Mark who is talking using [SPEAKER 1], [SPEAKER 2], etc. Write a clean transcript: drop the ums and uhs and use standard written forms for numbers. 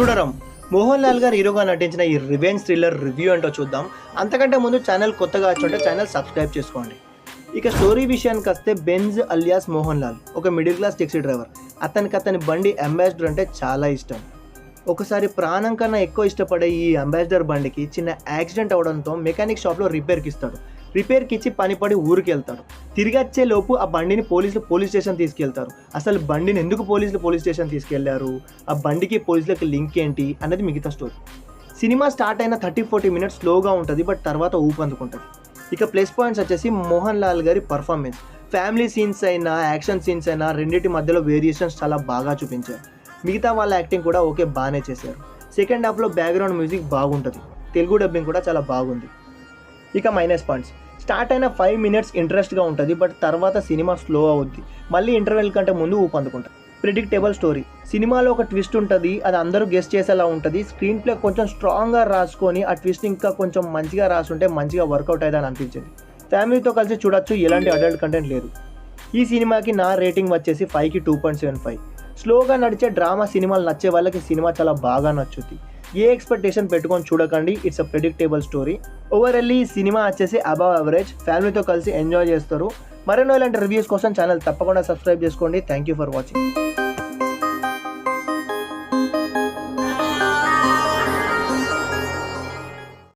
[SPEAKER 1] చూడరం మోహన్ లాల్ గారు హీరోగా నటించిన ఈ రివెంజ్ థ్రిల్లర్ రివ్యూ ఏంటో చూద్దాం. అంతకంటే ముందు ఛానల్ కొత్తగా వచ్చుంటే ఛానల్ సబ్స్క్రైబ్ చేసుకోండి. ఇక స్టోరీ విషయానికి వస్తే బెంజ్ అలియాస్ మోహన్ లాల్ ఒక మిడిల్ క్లాస్ టాక్సీ డ్రైవర్. అతని బండి అంబాసిడర్ అంటే చాలా ఇష్టం. ఒకసారి ప్రాణం కన్నా ఎక్కువ ఇష్టపడే ఈ అంబాసిడర్ బండికి చిన్న యాక్సిడెంట్ అవడంతో మెకానిక్ షాప్లో రిపేర్కి ఇస్తాడు. రిపేర్కి ఇచ్చి పనిపడి ఊరికి వెళ్తాడు. తిరిగి వచ్చే లోపు ఆ బండిని పోలీసులు పోలీస్ స్టేషన్ తీసుకెళ్తారు. అసలు బండిని ఎందుకు పోలీసులు పోలీస్ స్టేషన్ తీసుకెళ్లారు, ఆ బండికి పోలీసులకి లింక్ ఏంటి అన్నది మిగతా స్టోరీ. సినిమా స్టార్ట్ అయిన 30-40 మినిట్స్ స్లోగా ఉంటుంది, బట్ తర్వాత ఊపందుకుంటుంది. ఇక ప్లస్ పాయింట్స్ వచ్చేసి మోహన్ లాల్ గారి పర్ఫార్మెన్స్. ఫ్యామిలీ సీన్స్ అయినా యాక్షన్ సీన్స్ అయినా రెండింటి మధ్యలో వేరియేషన్స్ చాలా బాగా చూపించారు. మిగతా వాళ్ళ యాక్టింగ్ కూడా ఓకే బాగానే చేశారు. సెకండ్ హాఫ్లో బ్యాక్గ్రౌండ్ మ్యూజిక్ బాగుంటుంది. తెలుగు డబ్బింగ్ కూడా చాలా బాగుంది. ఇక మైనస్ పాయింట్స్, స్టార్ట్ అయిన 5 మినిట్స్ ఇంట్రెస్ట్గా ఉంటుంది, బట్ తర్వాత సినిమా స్లో అవుద్ది. మళ్ళీ ఇంటర్వెల్ కంటే ముందు ఊపందుకుంటుంది. Predictable story. సినిమాలో ఒక ట్విస్ట్ ఉంటుంది, అది అందరూ గెస్ట్ చేసేలా ఉంటుంది. స్క్రీన్ ప్లే కొంచెం స్ట్రాంగ్గా రాసుకొని ఆ ట్విస్ట్ ఇంకా కొంచెం మంచిగా రాసుంటే మంచిగా వర్కౌట్ అయ్యేదని అనిపించింది. ఫ్యామిలీతో కలిసి చూడొచ్చు, ఎలాంటి అడల్ట్ కంటెంట్ లేదు. ఈ సినిమాకి నా రేటింగ్ వచ్చేసి 5కి 2.75. స్లోగా నడిచే డ్రామా సినిమాలు నచ్చే వాళ్ళకి సినిమా చాలా బాగా నచ్చుద్ది. ఏ ఎక్స్పెక్టేషన్ పెట్టుకొని చూడకండి, ఇట్స్ అ ప్రెడిక్టబుల్ స్టోరీ. ఓవరాల్లీ ఈ సినిమా వచ్చేసి అబవ్ యావరేజ్. ఫ్యామిలీతో కలిసి ఎంజాయ్ చేస్తారు. మరెన్నో ఇలాంటి రివ్యూస్ కోసం ఛానల్ తప్పకుండా సబ్స్క్రైబ్ చేసుకోండి. Thank you for watching.